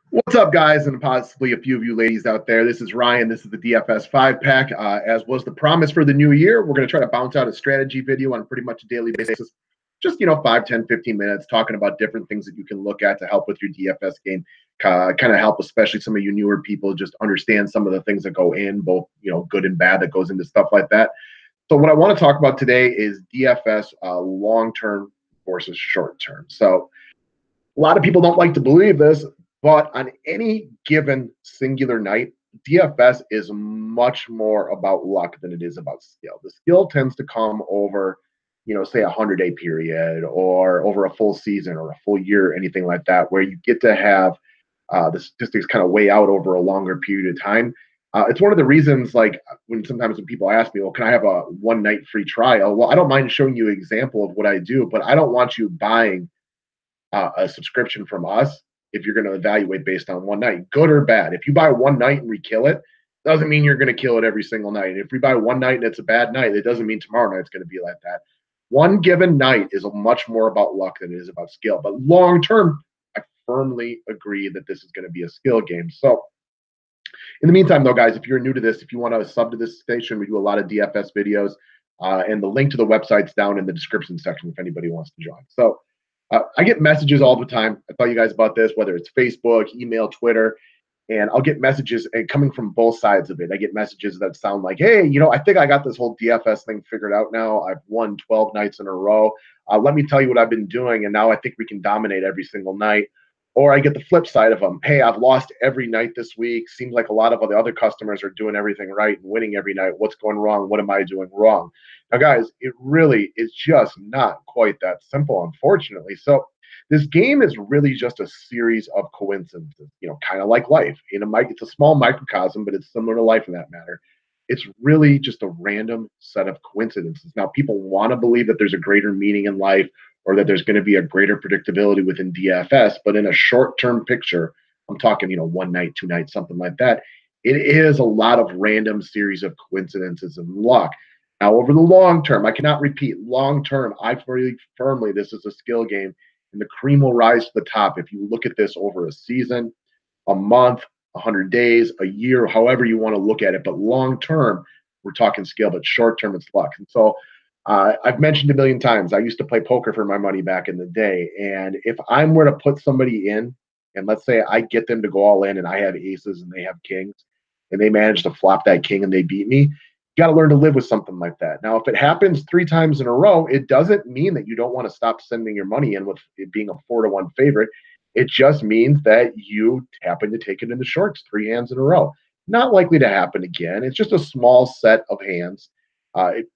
What's up, guys, and possibly a few of you ladies out there? This is Ryan. This is the DFS 5 pack. As was the promise for the new year, we're going to try to bounce out a strategy video on pretty much a daily basis. Just, 5, 10, 15 minutes talking about different things that you can look at to help with your DFS game. Kind of help, especially some of you newer people, just understand some of the things that go in, both, good and bad that goes into stuff like that. So, what I want to talk about today is DFS long term versus short term. So, a lot of people don't like to believe this, but on any given singular night, DFS is much more about luck than it is about skill. The skill tends to come over, say a 100-day period or over a full season or a full year, anything like that, where you get to have the statistics kind of weigh out over a longer period of time. It's one of the reasons, like when people ask me, well, can I have a one night free trial? Well, I don't mind showing you an example of what I do, but I don't want you buying a subscription from us if you're going to evaluate based on one night, good or bad. If you buy one night and we kill it, doesn't mean you're going to kill it every single night. If we buy one night and it's a bad night, it doesn't mean tomorrow night's going to be like that. One given night is much more about luck than it is about skill. But long term, I firmly agree that this is going to be a skill game. So in the meantime, though, guys, if you're new to this, if you want to sub to this station, we do a lot of DFS videos, and the link to the website's down in the description section if anybody wants to join. So I get messages all the time. I tell you guys about this, whether it's Facebook, email, Twitter, and I'll get messages coming from both sides of it. I get messages that sound like, hey, I think I got this whole DFS thing figured out now. I've won 12 nights in a row. Let me tell you what I've been doing, and now I think we can dominate every single night. Or I get the flip side of them. Hey, I've lost every night this week. Seems like a lot of the other customers are doing everything right and winning every night. What's going wrong? What am I doing wrong? Now, guys, it really is just not quite that simple, unfortunately. So this game is really just a series of coincidences, kind of like life. It's a small microcosm, but it's similar to life in that matter. It's really just a random set of coincidences. Now, people want to believe that there's a greater meaning in life or that there's going to be a greater predictability within DFS. But in a short-term picture, I'm talking, one night, 2 nights, something like that, it is a lot of random series of coincidences and luck. Now, over the long term, I cannot repeat, long term, I believe firmly this is a skill game, and the cream will rise to the top if you look at this over a season, a month, 100 days, a year, however you want to look at it. But long term, we're talking skill, but short term, it's luck. And so I've mentioned a million times, I used to play poker for my money back in the day. And if I'm were to put somebody in, and let's say I get them to go all in and I have aces and they have kings, and they manage to flop that king and they beat me, you got to learn to live with something like that. Now, if it happens 3 times in a row, it doesn't mean that you don't want to stop sending your money in with it being a 4-1 favorite. It just means that you happen to take it in the shorts 3 hands in a row. Not likely to happen again. It's just a small set of hands.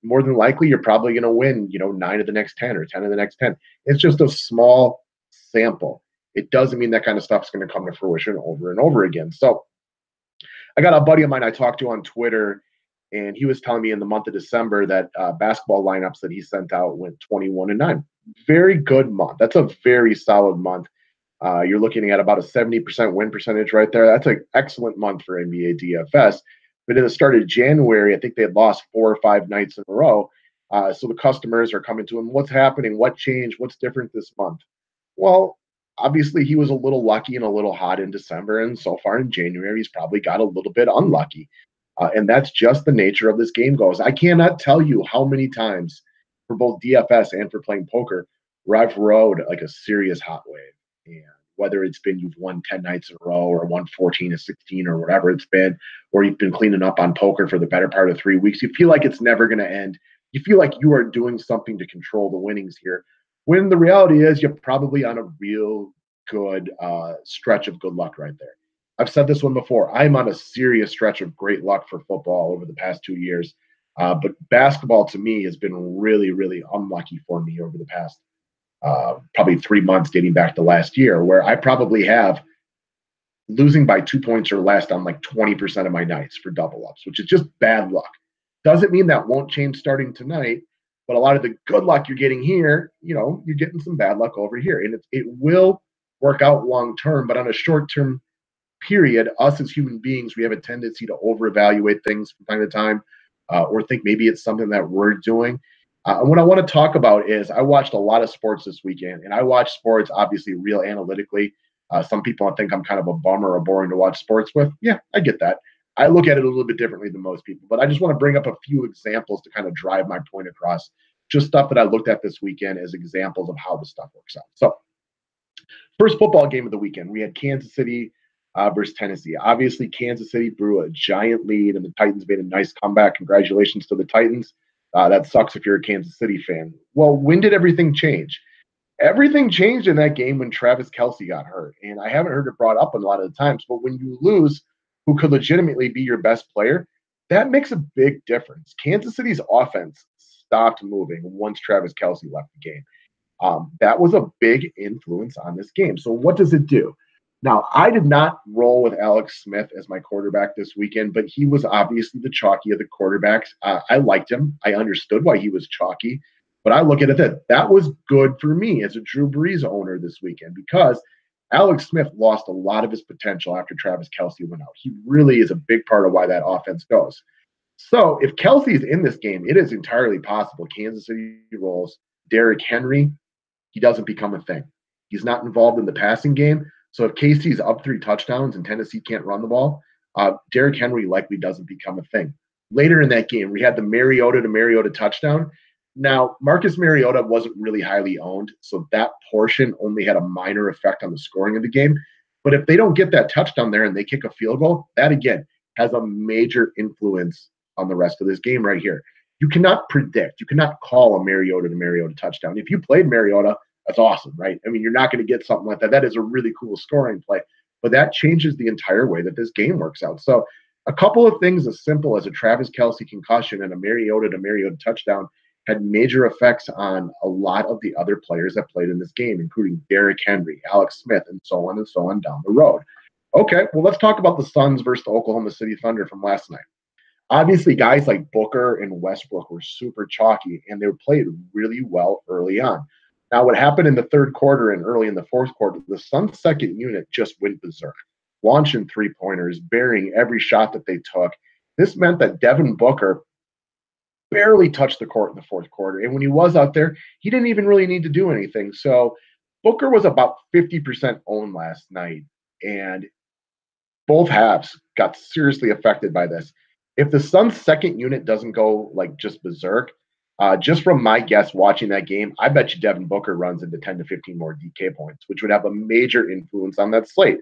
More than likely, you're probably going to win, 9 of the next 10 or 10 of the next 10. It's just a small sample. It doesn't mean that kind of stuff's going to come to fruition over and over again. So I got a buddy of mine I talked to on Twitter, and he was telling me in the month of December that basketball lineups that he sent out went 21-9. Very good month. That's a very solid month. You're looking at about a 70% win percentage right there. That's an excellent month for NBA DFS. But at the start of January, I think they had lost 4 or 5 nights in a row. So the customers are coming to him. What's happening? What changed? What's different this month? Well, obviously he was a little lucky and a little hot in December. And so far in January, he's probably got a little bit unlucky. And that's just the nature of this game goes. I cannot tell you how many times for both DFS and for playing poker where I've rode like a serious hot wave. And whether it's been you've won 10 nights in a row or won 14 or 16 or whatever it's been, or you've been cleaning up on poker for the better part of 3 weeks, you feel like it's never going to end. You feel like you are doing something to control the winnings here. When the reality is you're probably on a real good stretch of good luck right there. I've said this one before. I'm on a serious stretch of great luck for football over the past 2 years. But basketball to me has been really, really unlucky for me over the past probably 3 months dating back to last year, where I probably have losing by 2 points or less on like 20% of my nights for double ups, which is just bad luck. Doesn't mean that won't change starting tonight, but a lot of the good luck you're getting here, you're getting some bad luck over here. And it will work out long term, but on a short term period, us as human beings, we have a tendency to over-evaluate things from time to time, or think maybe it's something that we're doing. And what I want to talk about is I watched a lot of sports this weekend, and I watched sports obviously real analytically. Some people think I'm kind of a bummer or boring to watch sports with. Yeah, I get that. I look at it a little bit differently than most people, but I just want to bring up a few examples to kind of drive my point across. Just stuff that I looked at this weekend as examples of how the stuff works out. So, first football game of the weekend, we had Kansas City versus Tennessee. Obviously, Kansas City blew a giant lead, and the Titans made a nice comeback. Congratulations to the Titans. That sucks if you're a Kansas City fan. Well, when did everything change? Everything changed in that game when Travis Kelce got hurt. And I haven't heard it brought up a lot of the times, but when you lose who could legitimately be your best player, that makes a big difference. Kansas City's offense stopped moving once Travis Kelce left the game. That was a big influence on this game. So what does it do? Now, I did not roll with Alex Smith as my quarterback this weekend, but he was obviously the chalky of the quarterbacks. I liked him. I understood why he was chalky, but I look at it that was good for me as a Drew Brees owner this weekend because Alex Smith lost a lot of his potential after Travis Kelce went out. He really is a big part of why that offense goes. So if Kelce is in this game, it is entirely possible Kansas City rolls. Derrick Henry, he doesn't become a thing. He's not involved in the passing game. So if KC's up 3 touchdowns and Tennessee can't run the ball, Derrick Henry likely doesn't become a thing. Later in that game, we had the Mariota to Mariota touchdown. Now, Marcus Mariota wasn't really highly owned, so that portion only had a minor effect on the scoring of the game. But if they don't get that touchdown there and they kick a field goal, that again has a major influence on the rest of this game right here. You cannot predict, you cannot call a Mariota to Mariota touchdown. If you played Mariota, that's awesome, right? I mean, you're not going to get something like that. That is a really cool scoring play, but that changes the entire way that this game works out. So a couple of things as simple as a Travis Kelce concussion and a Mariota to Mariota touchdown had major effects on a lot of the other players that played in this game, including Derrick Henry, Alex Smith, and so on down the road. Okay, well, let's talk about the Suns versus the Oklahoma City Thunder from last night. Obviously, guys like Booker and Westbrook were super chalky, and they were played really well early on. Now, what happened in the third quarter and early in the fourth quarter, the Suns' second unit just went berserk, launching three-pointers, burying every shot that they took. This meant that Devin Booker barely touched the court in the fourth quarter. And when he was out there, he didn't even really need to do anything. So Booker was about 50% owned last night, and both halves got seriously affected by this. If the Suns' second unit doesn't go like just berserk, just from my guess watching that game, I bet you Devin Booker runs into 10 to 15 more DK points, which would have a major influence on that slate.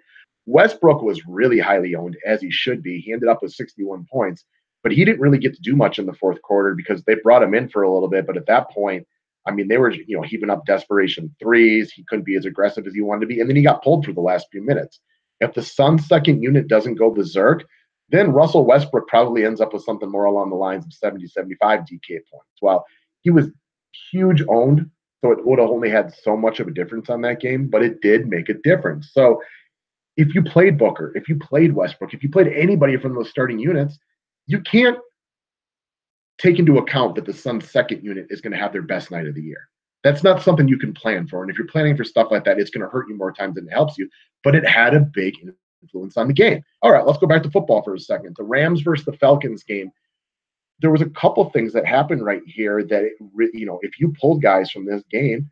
Westbrook was really highly owned, as he should be. He ended up with 61 points, but he didn't really get to do much in the fourth quarter because they brought him in for a little bit. But at that point, I mean, they were, heaving up desperation threes. He couldn't be as aggressive as he wanted to be. And then he got pulled for the last few minutes. If the Suns' second unit doesn't go berserk, then Russell Westbrook probably ends up with something more along the lines of 70, 75 DK points. Well, he was huge owned, so it would have only had so much of a difference on that game, but it did make a difference. So if you played Booker, if you played Westbrook, if you played anybody from those starting units, you can't take into account that the Suns' second unit is going to have their best night of the year. That's not something you can plan for. And if you're planning for stuff like that, it's going to hurt you more times than it helps you. But it had a big influence on the game. All right, let's go back to football for a second. The Rams versus the Falcons game. There was a couple things that happened right here that, if you pulled guys from this game,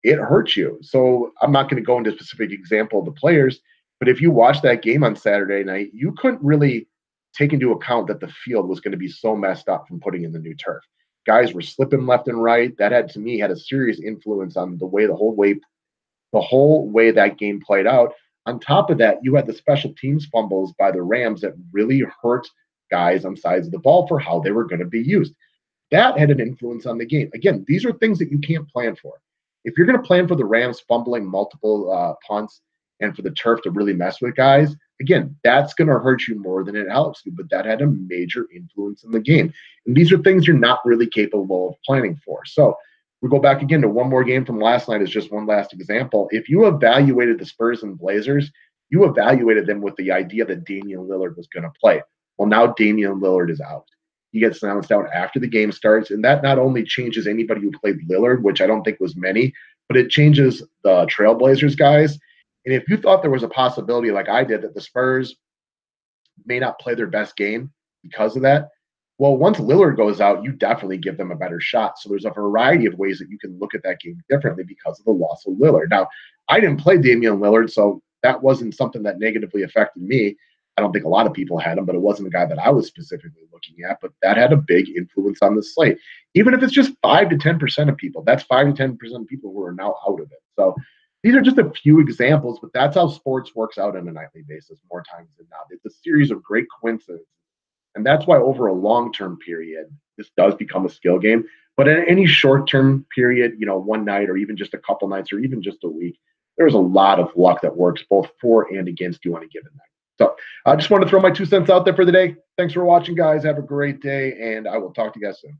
it hurts you. So I'm not going to go into a specific example of the players, but if you watch that game on Saturday night, you couldn't really take into account that the field was going to be so messed up from putting in the new turf. Guys were slipping left and right. That had a serious influence on the whole way that game played out. On top of that, you had the special teams fumbles by the Rams that really hurt guys on sides of the ball for how they were going to be used. That had an influence on the game. Again, these are things that you can't plan for. If you're going to plan for the Rams fumbling multiple punts and for the turf to really mess with guys, again, that's going to hurt you more than it helps you, but that had a major influence in the game. And these are things you're not really capable of planning for. So we go back again to one more game from last night as just one last example. If you evaluated the Spurs and Blazers, you evaluated them with the idea that Damian Lillard was going to play. Well, now Damian Lillard is out. He gets announced out after the game starts, and that not only changes anybody who played Lillard, which I don't think was many, but it changes the Trailblazers guys. And if you thought there was a possibility, like I did, that the Spurs may not play their best game because of that, well, once Lillard goes out, you definitely give them a better shot. So there's a variety of ways that you can look at that game differently because of the loss of Lillard. Now, I didn't play Damian Lillard, so that wasn't something that negatively affected me. I don't think a lot of people had him, but it wasn't a guy that I was specifically looking at. But that had a big influence on the slate. Even if it's just 5 to 10% of people, that's 5 to 10% of people who are now out of it. So these are just a few examples, but that's how sports works out on a nightly basis more times than not. It's a series of great coincidences. And that's why over a long-term period, this does become a skill game. But in any short-term period, one night or even just a couple nights or even just a week, there's a lot of luck that works both for and against you on a given night. So I just want to throw my 2 cents out there for the day. Thanks for watching, guys. Have a great day, and I will talk to you guys soon.